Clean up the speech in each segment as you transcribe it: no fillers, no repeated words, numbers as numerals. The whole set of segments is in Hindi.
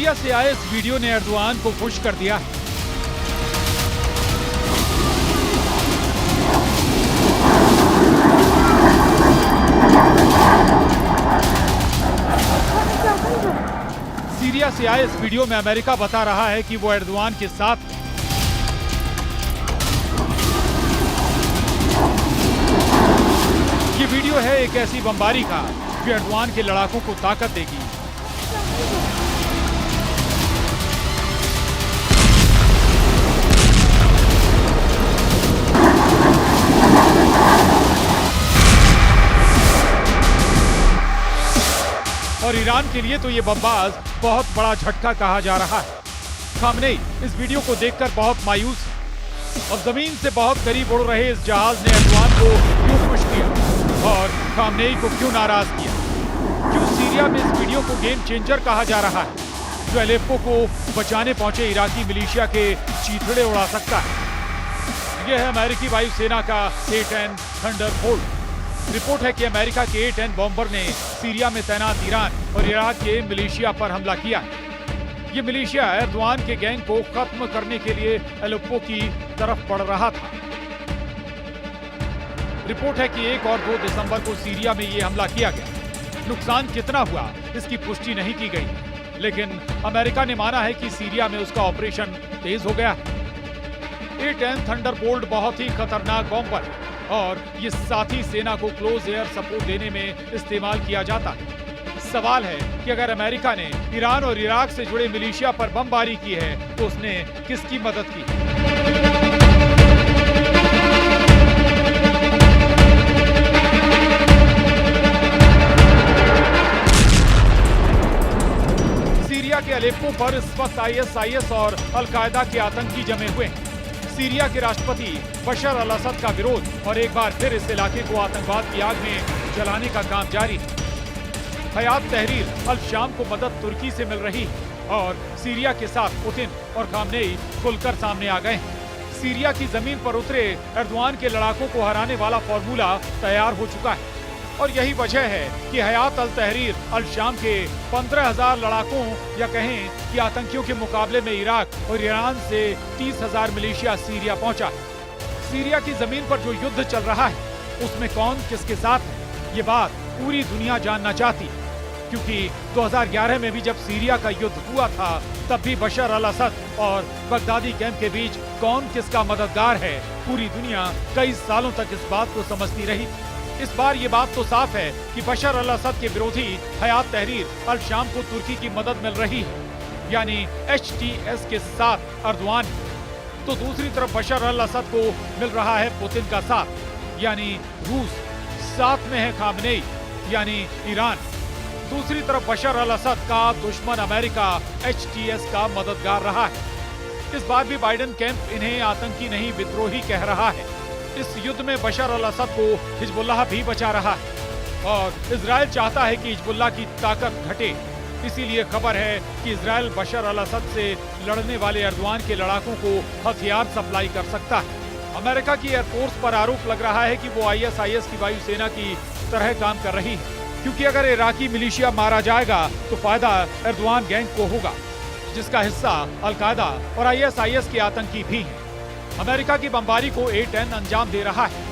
सीरिया से आए इस वीडियो ने एर्दोआन को खुश कर दिया है। सीरिया से आए इस वीडियो में अमेरिका बता रहा है कि वो एर्दोआन के साथ है। ये वीडियो है एक ऐसी बमबारी का जो एर्दोआन के लड़ाकों को ताकत देगी। और ईरान के लिए तो ये बमबाज बहुत बड़ा झटका कहा जा रहा है। खामनेई इस वीडियो को देखकर बहुत मायूस है और जमीन से बहुत करीब उड़ रहे इस जहाज ने एर्दोआन को क्यों खुश किया और खामनेई को क्यों नाराज किया? क्यों सीरिया में इस वीडियो को गेम चेंजर कहा जा रहा है जो अलेप्पो को बचाने पहुंचे इराकी मिलिशिया के चीथड़े उड़ा सकता है? यह है अमेरिकी वायुसेना का A-10 थंडरबोल्ट। रिपोर्ट है कि अमेरिका के A-10 बॉम्बर ने सीरिया में तैनात ईरान और इराक के मिलिशिया पर हमला किया है। ये मिलिशिया एर्दोआन के गैंग को खत्म करने के लिए अलेप्पो की तरफ बढ़ रहा था। रिपोर्ट है कि 1 और 2 दिसंबर को सीरिया में ये हमला किया गया। नुकसान कितना हुआ इसकी पुष्टि नहीं की गई, लेकिन अमेरिका ने माना है कि सीरिया में उसका ऑपरेशन तेज हो गया है। A-10 थंडरबोल्ट बहुत ही खतरनाक बॉम्बर है और ये साथी सेना को क्लोज एयर सपोर्ट देने में इस्तेमाल किया जाता है। सवाल है कि अगर अमेरिका ने ईरान और इराक से जुड़े मिलिशिया पर बमबारी की है तो उसने किसकी मदद की? सीरिया के अलेप्पो पर इस वक्त ISIS और अल-कायदा के आतंकी जमे हुए हैं। सीरिया के राष्ट्रपति बशर अल-असद का विरोध और एक बार फिर इस इलाके को आतंकवाद की आग में जलाने का काम जारी है। हयात तहरीर अल-शाम को मदद तुर्की से मिल रही है और सीरिया के साथ पुतिन और खामनेई खुलकर सामने आ गए हैं। सीरिया की जमीन पर उतरे एर्दोआन के लड़ाकों को हराने वाला फॉर्मूला तैयार हो चुका है और यही वजह है कि हयात अल तहरीर अल-शाम के 15,000 लड़ाकों या कहें कि आतंकियों के मुकाबले में इराक और ईरान से 30,000 मिलिशिया सीरिया पहुंचा। सीरिया की जमीन पर जो युद्ध चल रहा है उसमें कौन किसके साथ है, ये बात पूरी दुनिया जानना चाहती है। क्योंकि 2011 में भी जब सीरिया का युद्ध हुआ था तब भी बशर अल-असद और बगदादी कैंप के बीच कौन किसका मददगार है, पूरी दुनिया कई सालों तक इस बात को समझती रही। इस बार ये बात तो साफ है कि बशर अल-असद के विरोधी हयात तहरीर अल-शाम को तुर्की की मदद मिल रही है, यानी HTS के साथ एर्दोआन। तो दूसरी तरफ बशर अल-असद को मिल रहा है पुतिन का साथ, यानी रूस। साथ में है खामनेई यानी ईरान। दूसरी तरफ बशर अल-असद का दुश्मन अमेरिका HTS का मददगार रहा है। इस बार भी बाइडेन कैंप इन्हें आतंकी नहीं विद्रोही कह रहा है। इस युद्ध में बशर अल-असद को हिजबुल्लाह भी बचा रहा है और इजराइल चाहता है कि हिजबुल्लाह की ताकत घटे। इसीलिए खबर है कि इजराइल बशर अल-असद से लड़ने वाले एर्दोआन के लड़ाकों को हथियार सप्लाई कर सकता है। अमेरिका की एयरफोर्स पर आरोप लग रहा है कि वो ISIS की वायुसेना की तरह काम कर रही है, क्योंकि अगर इराकी मिलिशिया मारा जाएगा तो फायदा एर्दोआन गैंग को होगा, जिसका हिस्सा अल-कायदा और ISIS के आतंकी भी हैं। अमेरिका की बमबारी को A-10 अंजाम दे रहा है।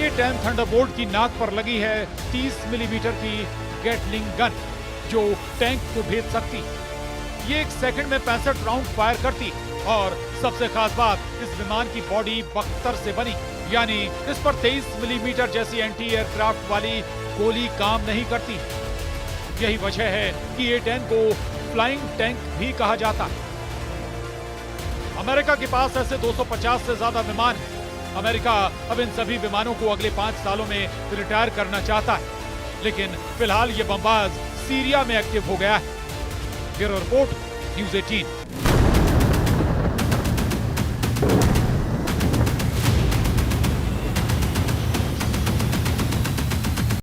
A-10 थंडरबोल्ट की नाक पर लगी है 30 मिलीमीटर की गेटलिंग गन जो टैंक को भेद सकती है। ये 1 सेकंड में 65 राउंड फायर करती है और सबसे खास बात, इस विमान की बॉडी बख्तर से बनी, यानी इस पर 23 मिलीमीटर जैसी एंटी एयरक्राफ्ट वाली गोली काम नहीं करती। यही वजह है कि A-10 को फ्लाइंग टैंक भी कहा जाता है। अमेरिका के पास ऐसे 250 से ज्यादा विमान हैं। अमेरिका अब इन सभी विमानों को अगले 5 सालों में रिटायर करना चाहता है, लेकिन फिलहाल ये बमबाज सीरिया में एक्टिव हो गया है। Bureau report, news 18।